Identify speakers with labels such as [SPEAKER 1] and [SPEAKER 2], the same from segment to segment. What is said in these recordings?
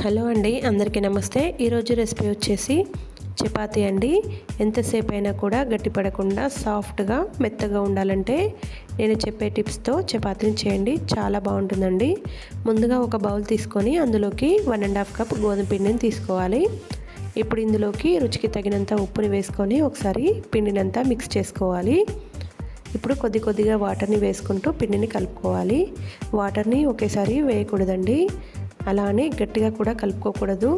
[SPEAKER 1] Hello అండి, అందరికీ నమస్తే. ఈరోజు రెసిపీ వచ్చేసి చపాతీ అండి. ఎంతసేపు అయినా కూడా గట్టిపడకుండా సాఫ్ట్గా మెత్తగా ఉండాలంటే నేను చెప్పే టిప్స్తో చపాతీని చేయండి, చాలా బాగుంటుందండి. ముందుగా ఒక బౌల్ తీసుకొని అందులోకి 1.5 కప్ గోధుమ పిండిని తీసుకోవాలి. ఇప్పుడు ఇందులోకి రుచికి తగినంత ఉప్పుని వేసుకొని ఒకసారి పిండినంతా మిక్స్ చేసుకోవాలి. ఇప్పుడు కొద్దిగా వాటర్ని వేసుకుంటూ పిండిని కలుపుకోవాలి. వాటర్ని ఒకేసారి వేయకూడదండి, అలానే గట్టిగా కూడా కలుపుకోకూడదు.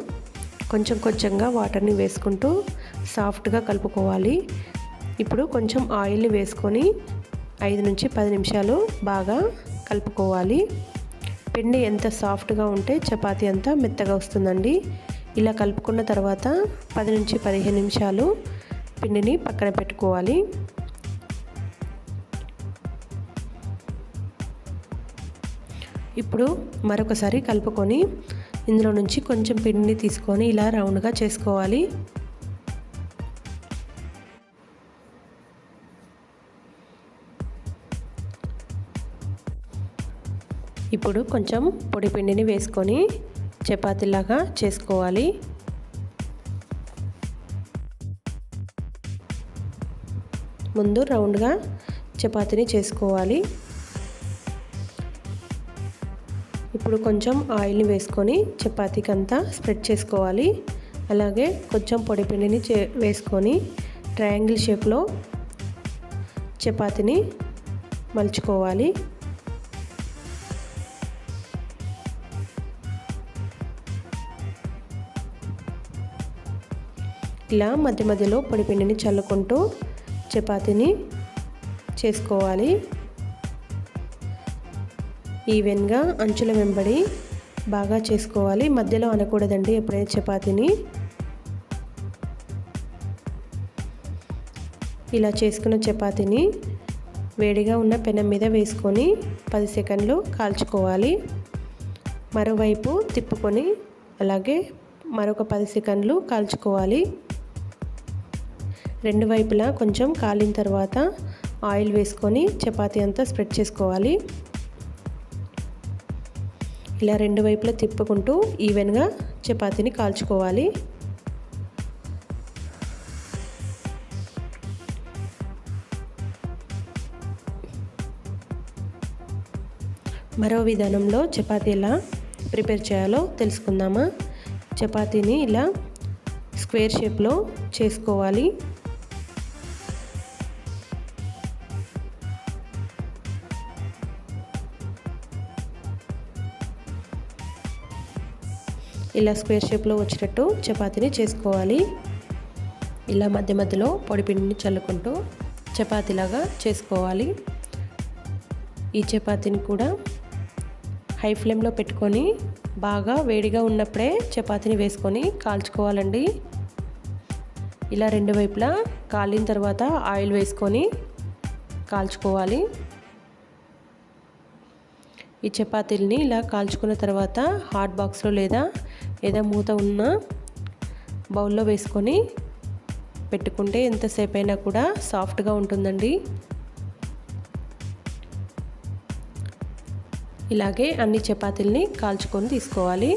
[SPEAKER 1] కొంచెంగా వాటర్ని వేసుకుంటూ సాఫ్ట్గా కలుపుకోవాలి. ఇప్పుడు కొంచెం ఆయిల్ని వేసుకొని 5 నుంచి 10 నిమిషాలు బాగా కలుపుకోవాలి. పిండి ఎంత సాఫ్ట్గా ఉంటే చపాతీ అంతా మెత్తగా వస్తుందండి. ఇలా కలుపుకున్న తర్వాత 10 నుంచి 15 నిమిషాలు పిండిని పక్కన పెట్టుకోవాలి. ఇప్పుడు మరొకసారి కలుపుకొని ఇందులో నుంచి కొంచెం పిండిని తీసుకొని ఇలా రౌండ్గా చేసుకోవాలి. ఇప్పుడు కొంచెం పొడి పిండిని వేసుకొని చపాతీలాగా చేసుకోవాలి. ముందు రౌండ్గా చపాతీని చేసుకోవాలి. ఇప్పుడు కొంచెం ఆయిల్ని వేసుకొని చపాతీకి అంతా స్ప్రెడ్ చేసుకోవాలి. అలాగే కొంచెం పొడి పిండిని వేసుకొని ట్రయాంగిల్ షేప్లో చపాతీని మలుచుకోవాలి. ఇలా మధ్యలో పొడి పిండిని చల్లుకుంటూ చపాతీని చేసుకోవాలి. ఈవెన్గా అంచుల వెంబడి బాగా చేసుకోవాలి. మధ్యలో అనకూడదండి ఎప్పుడైనా చపాతీని. ఇలా చేసుకున్న చపాతీని వేడిగా ఉన్న పెనం మీద వేసుకొని 10 సెకండ్లు కాల్చుకోవాలి. మరోవైపు తిప్పుకొని అలాగే మరొక 10 సెకండ్లు కాల్చుకోవాలి. రెండు వైపులా కొంచెం కాలిన తర్వాత ఆయిల్ వేసుకొని చపాతీ అంతా స్ప్రెడ్ చేసుకోవాలి. ఇలా రెండు వైపులా తిప్పుకుంటూ ఈవెన్గా చపాతీని కాల్చుకోవాలి. మరో విధానంలో చపాతీ ఎలా ప్రిపేర్ చేయాలో తెలుసుకుందామా. చపాతీని ఇలా స్క్వేర్ షేప్లో చేసుకోవాలి. ఇలా స్క్వేర్ షేప్లో వచ్చేటట్టు చపాతీని చేసుకోవాలి. ఇలా మధ్యలో పొడి పిండిని చల్లుకుంటూ చపాతీలాగా చేసుకోవాలి. ఈ చపాతీని కూడా హై ఫ్లేమ్లో పెట్టుకొని బాగా వేడిగా ఉన్నప్పుడే చపాతీని వేసుకొని కాల్చుకోవాలండి. ఇలా రెండు వైపులా కాలిన తర్వాత ఆయిల్ వేసుకొని కాల్చుకోవాలి. ఈ చపాతీలని ఇలా కాల్చుకున్న తర్వాత హాట్ బాక్స్లో లేదా మూత ఉన్న బౌల్లో వేసుకొని పెట్టుకుంటే ఎంతసేపు అయినా కూడా సాఫ్ట్గా ఉంటుందండి. ఇలాగే అన్ని చపాతీలని కాల్చుకొని తీసుకోవాలి.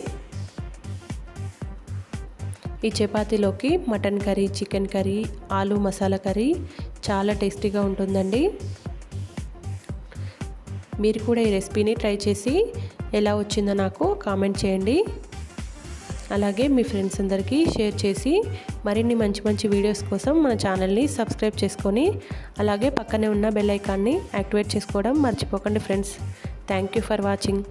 [SPEAKER 1] ఈ చపాతీలోకి మటన్ కర్రీ, చికెన్ కర్రీ, ఆలు మసాలా కర్రీ చాలా టేస్టీగా ఉంటుందండి. మీరు కూడా ఈ రెసిపీని ట్రై చేసి ఎలా వచ్చిందో నాకు కామెంట్ చేయండి. అలాగే మీ ఫ్రెండ్స్ అందరికీ షేర్ చేసి మరిన్ని మంచి వీడియోస్ కోసం మన ఛానల్ని సబ్స్క్రైబ్ చేసుకొని అలాగే పక్కనే ఉన్న బెల్ ఐకాన్ని యాక్టివేట్ చేసుకోవడం మర్చిపోకండి friends. Thank you for watching.